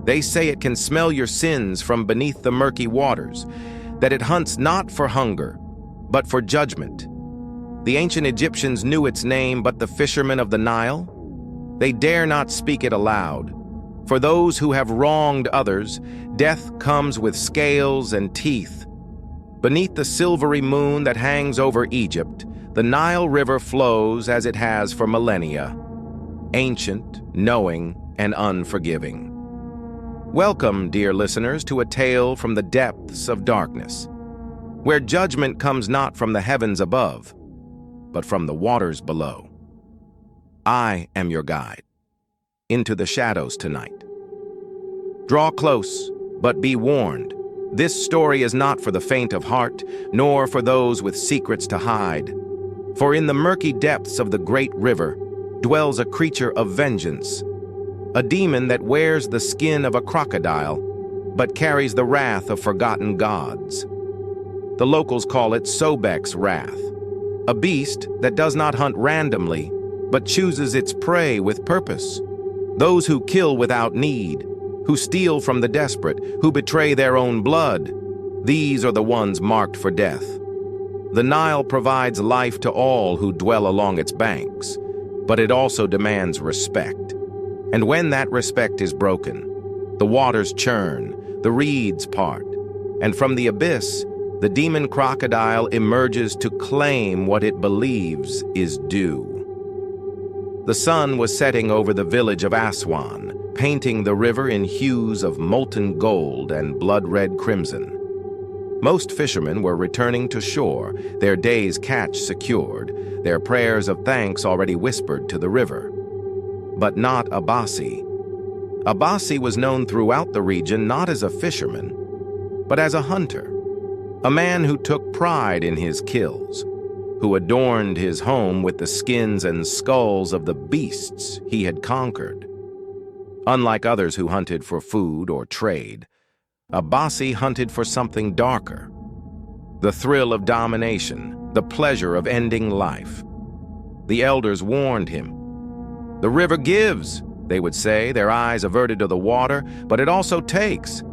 They say it can smell your sins from beneath the murky waters, that it hunts not for hunger, but for judgment. The ancient Egyptians knew its name, but the fishermen of the Nile? They dare not speak it aloud. For those who have wronged others, death comes with scales and teeth. Beneath the silvery moon that hangs over Egypt, the Nile River flows as it has for millennia, ancient, knowing, and unforgiving. Welcome, dear listeners, to a tale from the depths of darkness, where judgment comes not from the heavens above, but from the waters below. I am your guide into the shadows tonight. Draw close, but be warned. This story is not for the faint of heart, nor for those with secrets to hide. For in the murky depths of the great river dwells a creature of vengeance, a demon that wears the skin of a crocodile, but carries the wrath of forgotten gods. The locals call it Sobek's wrath, a beast that does not hunt randomly, but chooses its prey with purpose. Those who kill without need, who steal from the desperate, who betray their own blood, these are the ones marked for death. The Nile provides life to all who dwell along its banks, but it also demands respect. And when that respect is broken, the waters churn, the reeds part, and from the abyss, the demon crocodile emerges to claim what it believes is due. The sun was setting over the village of Aswan, painting the river in hues of molten gold and blood-red crimson. Most fishermen were returning to shore, their day's catch secured, their prayers of thanks already whispered to the river. But not Abbasi. Abbasi was known throughout the region not as a fisherman, but as a hunter, a man who took pride in his kills, who adorned his home with the skins and skulls of the beasts he had conquered. Unlike others who hunted for food or trade, Abbasi hunted for something darker, the thrill of domination, the pleasure of ending life. The elders warned him. The river gives, they would say, their eyes averted to the water, but it also takes.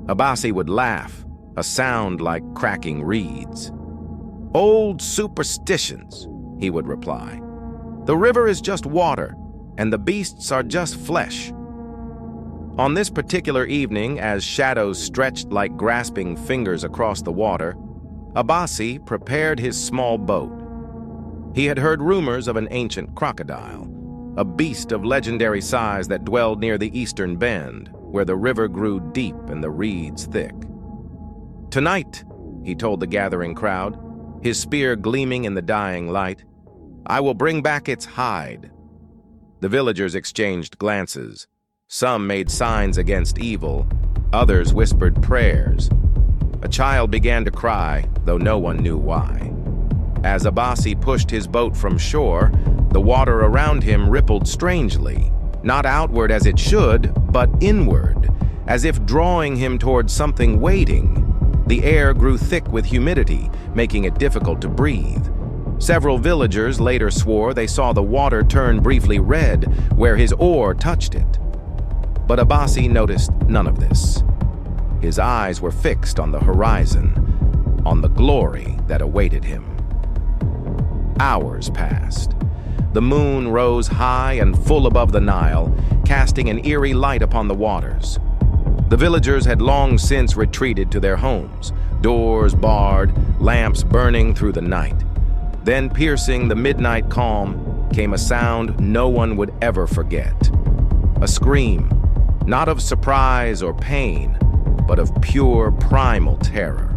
Abbasi would laugh, a sound like cracking reeds. Old superstitions, he would reply. The river is just water, and the beasts are just flesh. On this particular evening, as shadows stretched like grasping fingers across the water, Abbasi prepared his small boat. He had heard rumors of an ancient crocodile, a beast of legendary size that dwelled near the eastern bend, where the river grew deep and the reeds thick. Tonight, he told the gathering crowd, his spear gleaming in the dying light, I will bring back its hide. The villagers exchanged glances. Some made signs against evil, others whispered prayers. A child began to cry, though no one knew why. As Abbasi pushed his boat from shore, the water around him rippled strangely, not outward as it should, but inward, as if drawing him toward something waiting. The air grew thick with humidity, making it difficult to breathe. Several villagers later swore they saw the water turn briefly red where his oar touched it. But Abbasi noticed none of this. His eyes were fixed on the horizon, on the glory that awaited him. Hours passed. The moon rose high and full above the Nile, casting an eerie light upon the waters. The villagers had long since retreated to their homes, doors barred, lamps burning through the night. Then, piercing the midnight calm, came a sound no one would ever forget. A scream, not of surprise or pain, but of pure primal terror.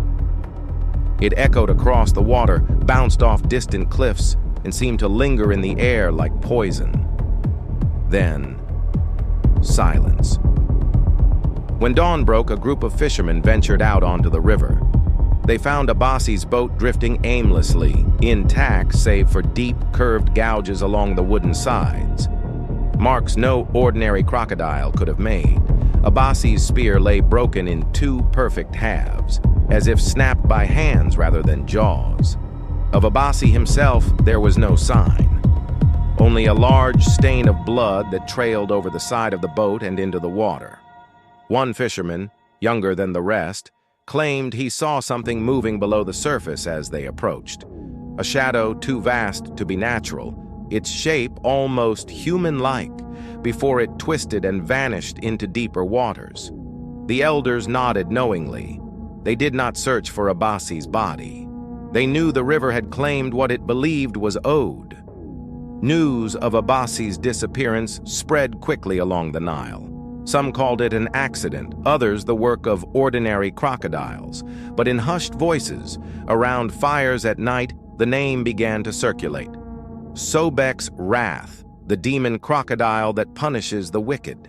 It echoed across the water, bounced off distant cliffs, and seemed to linger in the air like poison. Then, silence. When dawn broke, a group of fishermen ventured out onto the river. They found Abbasi's boat drifting aimlessly, intact save for deep, curved gouges along the wooden sides. Marks no ordinary crocodile could have made. Abbasi's spear lay broken in two perfect halves, as if snapped by hands rather than jaws. Of Abbasi himself, there was no sign. Only a large stain of blood that trailed over the side of the boat and into the water. One fisherman, younger than the rest, claimed he saw something moving below the surface as they approached. A shadow too vast to be natural, its shape almost human-like, before it twisted and vanished into deeper waters. The elders nodded knowingly. They did not search for Abbasi's body. They knew the river had claimed what it believed was owed. News of Abbasi's disappearance spread quickly along the Nile. Some called it an accident, others the work of ordinary crocodiles. But in hushed voices, around fires at night, the name began to circulate. Sobek's wrath, the demon crocodile that punishes the wicked.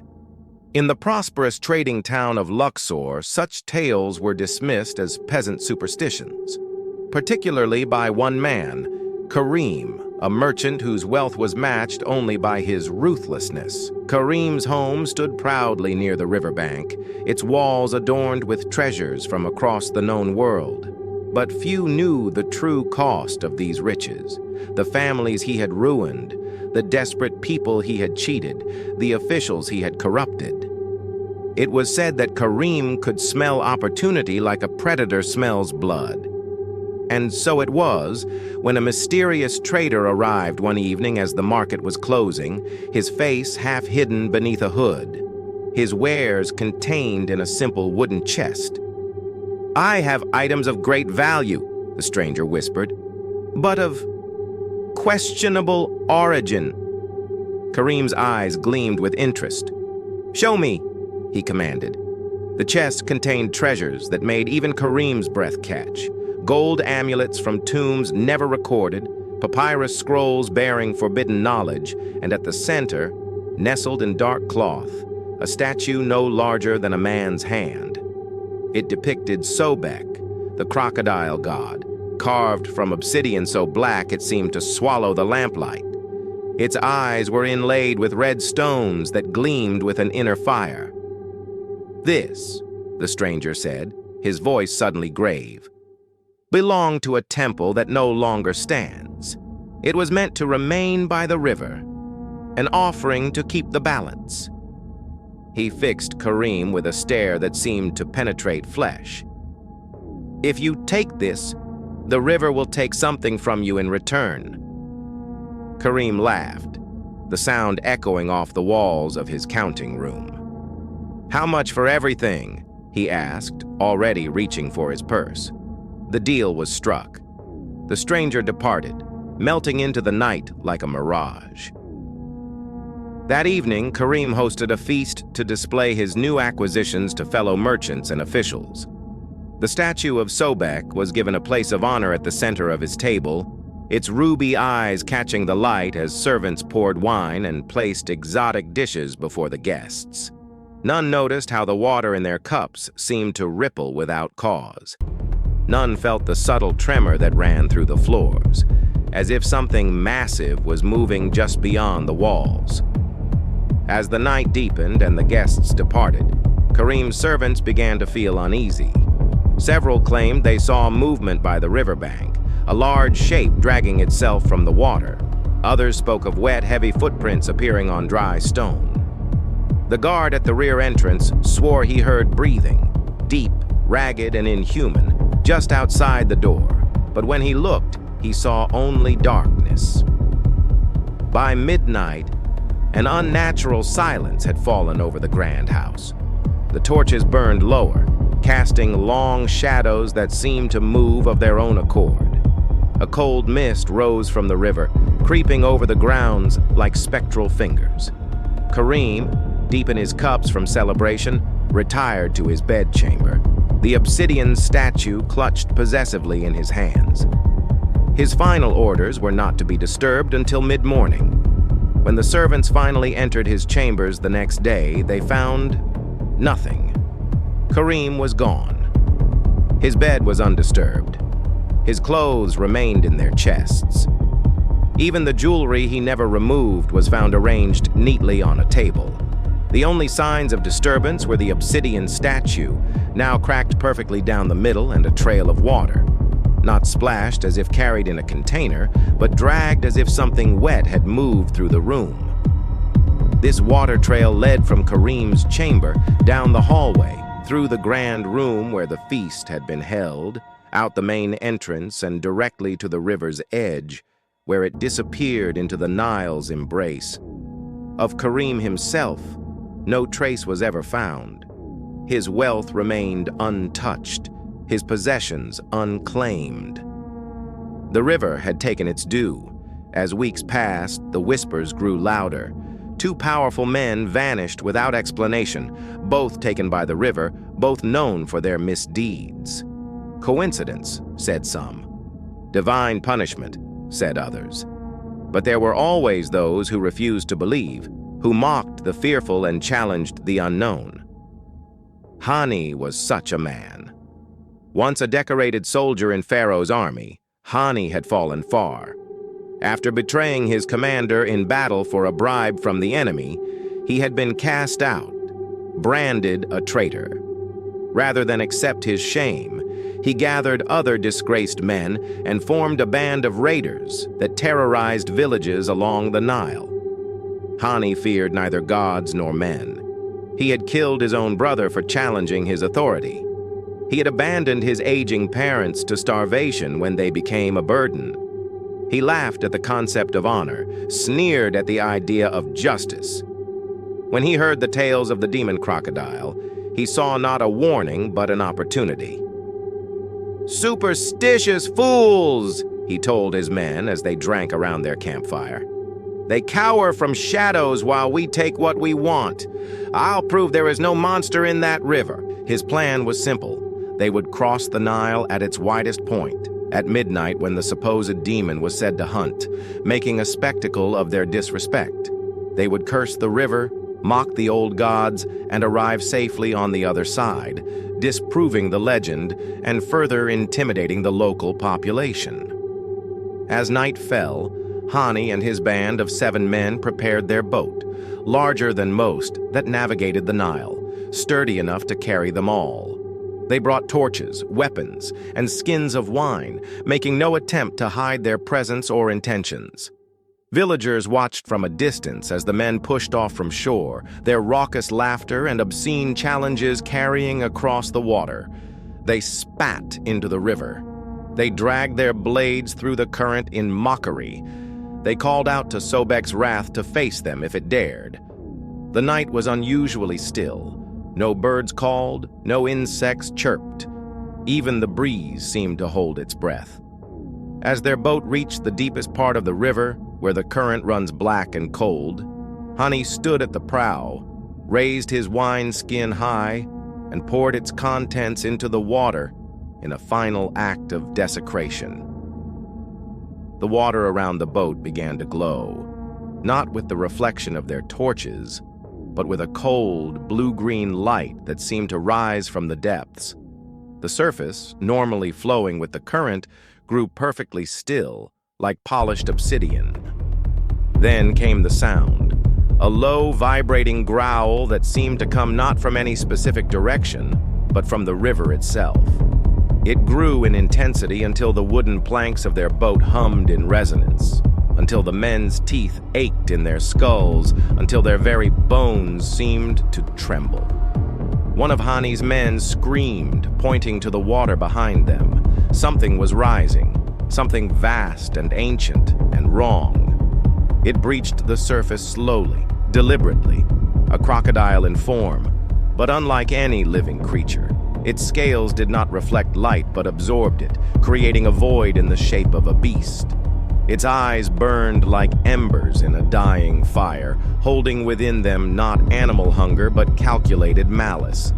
In the prosperous trading town of Luxor, such tales were dismissed as peasant superstitions, particularly by one man, Karim, a merchant whose wealth was matched only by his ruthlessness. Karim's home stood proudly near the riverbank, its walls adorned with treasures from across the known world. But few knew the true cost of these riches, the families he had ruined, the desperate people he had cheated, the officials he had corrupted. It was said that Karim could smell opportunity like a predator smells blood. And so it was, when a mysterious trader arrived one evening as the market was closing, his face half hidden beneath a hood, his wares contained in a simple wooden chest. "I have items of great value," the stranger whispered, "but of questionable origin." Karim's eyes gleamed with interest. "Show me," he commanded. The chest contained treasures that made even Karim's breath catch. Gold amulets from tombs never recorded, papyrus scrolls bearing forbidden knowledge, and at the center, nestled in dark cloth, a statue no larger than a man's hand. It depicted Sobek, the crocodile god, carved from obsidian so black it seemed to swallow the lamplight. Its eyes were inlaid with red stones that gleamed with an inner fire. "This," the stranger said, his voice suddenly grave, "belonged to a temple that no longer stands. It was meant to remain by the river, an offering to keep the balance." He fixed Karim with a stare that seemed to penetrate flesh. "If you take this, the river will take something from you in return." Karim laughed, the sound echoing off the walls of his counting room. "How much for everything?" he asked, already reaching for his purse. The deal was struck. The stranger departed, melting into the night like a mirage. That evening, Karim hosted a feast to display his new acquisitions to fellow merchants and officials. The statue of Sobek was given a place of honor at the center of his table, its ruby eyes catching the light as servants poured wine and placed exotic dishes before the guests. None noticed how the water in their cups seemed to ripple without cause. None felt the subtle tremor that ran through the floors, as if something massive was moving just beyond the walls. As the night deepened and the guests departed, Karim's servants began to feel uneasy. Several claimed they saw movement by the riverbank, a large shape dragging itself from the water. Others spoke of wet, heavy footprints appearing on dry stone. The guard at the rear entrance swore he heard breathing, deep, ragged, and inhuman, just outside the door, but when he looked, he saw only darkness. By midnight, an unnatural silence had fallen over the grand house. The torches burned lower, casting long shadows that seemed to move of their own accord. A cold mist rose from the river, creeping over the grounds like spectral fingers. Karim, deep in his cups from celebration, retired to his bedchamber, the obsidian statue clutched possessively in his hands. His final orders were not to be disturbed until mid-morning. When the servants finally entered his chambers the next day, they found nothing. Karim was gone. His bed was undisturbed. His clothes remained in their chests. Even the jewelry he never removed was found arranged neatly on a table. The only signs of disturbance were the obsidian statue, now cracked perfectly down the middle, and a trail of water. Not splashed as if carried in a container, but dragged as if something wet had moved through the room. This water trail led from Kareem's chamber, down the hallway, through the grand room where the feast had been held, out the main entrance and directly to the river's edge, where it disappeared into the Nile's embrace. Of Kareem himself, no trace was ever found. His wealth remained untouched, his possessions unclaimed. The river had taken its due. As weeks passed, the whispers grew louder. Two powerful men vanished without explanation, both taken by the river, both known for their misdeeds. Coincidence, said some. Divine punishment, said others. But there were always those who refused to believe, who mocked the fearful and challenged the unknown. Hani was such a man. Once a decorated soldier in Pharaoh's army, Hani had fallen far. After betraying his commander in battle for a bribe from the enemy, he had been cast out, branded a traitor. Rather than accept his shame, he gathered other disgraced men and formed a band of raiders that terrorized villages along the Nile. Hani feared neither gods nor men. He had killed his own brother for challenging his authority. He had abandoned his aging parents to starvation when they became a burden. He laughed at the concept of honor, sneered at the idea of justice. When he heard the tales of the demon crocodile, he saw not a warning but an opportunity. "Superstitious fools," he told his men as they drank around their campfire. "They cower from shadows while we take what we want. I'll prove there is no monster in that river." His plan was simple. They would cross the Nile at its widest point, at midnight when the supposed demon was said to hunt, making a spectacle of their disrespect. They would curse the river, mock the old gods, and arrive safely on the other side, disproving the legend and further intimidating the local population. As night fell, Hani and his band of 7 men prepared their boat, larger than most, that navigated the Nile, sturdy enough to carry them all. They brought torches, weapons, and skins of wine, making no attempt to hide their presence or intentions. Villagers watched from a distance as the men pushed off from shore, their raucous laughter and obscene challenges carrying across the water. They spat into the river. They dragged their blades through the current in mockery. They called out to Sobek's wrath to face them if it dared. The night was unusually still. No birds called, no insects chirped. Even the breeze seemed to hold its breath. As their boat reached the deepest part of the river, where the current runs black and cold, Hani stood at the prow, raised his wineskin high, and poured its contents into the water in a final act of desecration. The water around the boat began to glow, not with the reflection of their torches, but with a cold, blue-green light that seemed to rise from the depths. The surface, normally flowing with the current, grew perfectly still, like polished obsidian. Then came the sound, a low, vibrating growl that seemed to come not from any specific direction, but from the river itself. It grew in intensity until the wooden planks of their boat hummed in resonance, until the men's teeth ached in their skulls, until their very bones seemed to tremble. One of Hani's men screamed, pointing to the water behind them. Something was rising, something vast and ancient and wrong. It breached the surface slowly, deliberately, a crocodile in form, but unlike any living creature. Its scales did not reflect light but absorbed it, creating a void in the shape of a beast. Its eyes burned like embers in a dying fire, holding within them not animal hunger but calculated malice.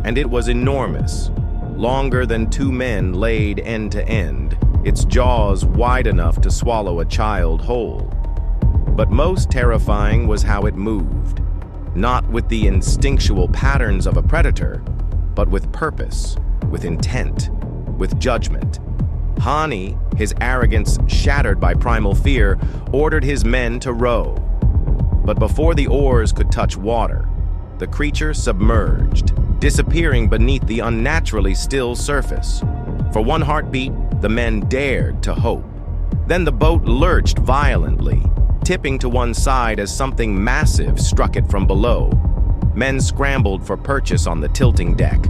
And it was enormous, longer than 2 men laid end to end, its jaws wide enough to swallow a child whole. But most terrifying was how it moved, not with the instinctual patterns of a predator, but with purpose, with intent, with judgment. Hani, his arrogance shattered by primal fear, ordered his men to row. But before the oars could touch water, the creature submerged, disappearing beneath the unnaturally still surface. For one heartbeat, the men dared to hope. Then the boat lurched violently. tipping to one side as something massive struck it from below. Men scrambled for purchase on the tilting deck.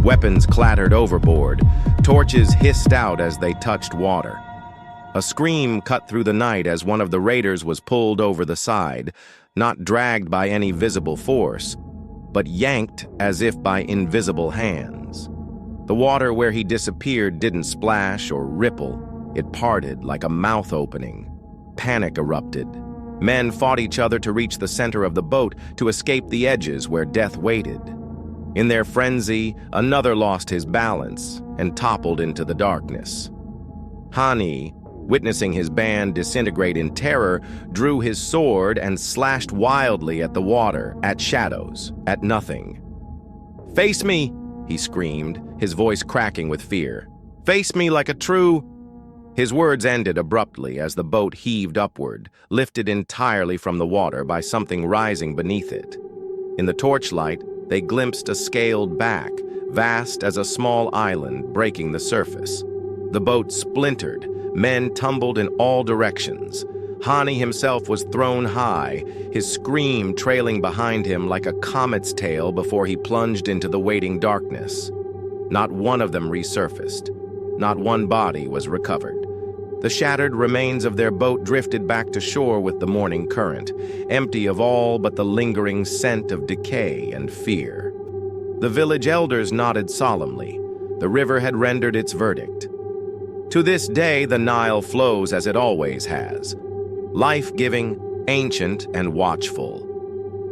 Weapons clattered overboard. Torches hissed out as they touched water. A scream cut through the night as one of the raiders was pulled over the side, not dragged by any visible force, but yanked as if by invisible hands. The water where he disappeared didn't splash or ripple. It parted like a mouth opening. Panic erupted. Men fought each other to reach the center of the boat to escape the edges where death waited. In their frenzy, another lost his balance and toppled into the darkness. Hani, witnessing his band disintegrate in terror, drew his sword and slashed wildly at the water, at shadows, at nothing. "Face me!" he screamed, his voice cracking with fear. "Face me like a true—" His words ended abruptly as the boat heaved upward, lifted entirely from the water by something rising beneath it. In the torchlight, they glimpsed a scaled back, vast as a small island breaking the surface. The boat splintered, men tumbled in all directions. Hani himself was thrown high, his scream trailing behind him like a comet's tail before he plunged into the waiting darkness. Not one of them resurfaced. Not one body was recovered. The shattered remains of their boat drifted back to shore with the morning current, empty of all but the lingering scent of decay and fear. The village elders nodded solemnly. The river had rendered its verdict. To this day, the Nile flows as it always has, life-giving, ancient, and watchful.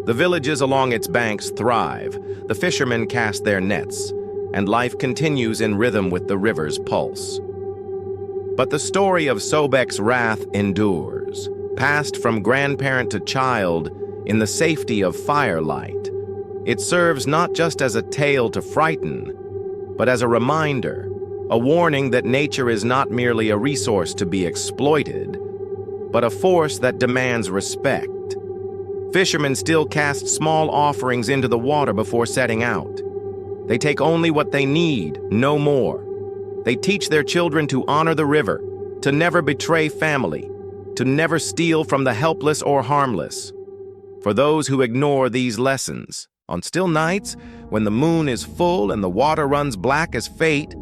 The villages along its banks thrive, the fishermen cast their nets, and life continues in rhythm with the river's pulse. But the story of Sobek's wrath endures, passed from grandparent to child in the safety of firelight. It serves not just as a tale to frighten, but as a reminder, a warning that nature is not merely a resource to be exploited, but a force that demands respect. Fishermen still cast small offerings into the water before setting out. They take only what they need, no more. They teach their children to honor the river, to never betray family, to never steal from the helpless or harmless. For those who ignore these lessons, on still nights, when the moon is full and the water runs black as fate,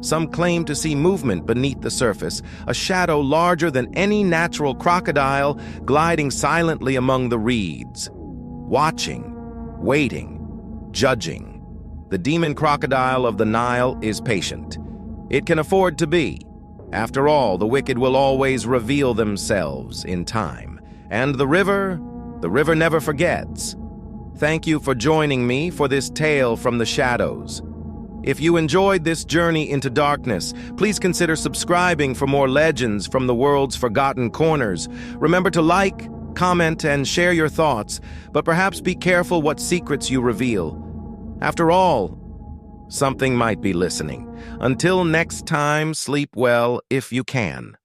some claim to see movement beneath the surface, a shadow larger than any natural crocodile gliding silently among the reeds. Watching, waiting, judging. The demon crocodile of the Nile is patient. It can afford to be. After all, the wicked will always reveal themselves in time. And the river never forgets. Thank you for joining me for this tale from the shadows. If you enjoyed this journey into darkness, please consider subscribing for more legends from the world's forgotten corners. Remember to like, comment, and share your thoughts, but perhaps be careful what secrets you reveal. After all, something might be listening. Until next time, sleep well if you can.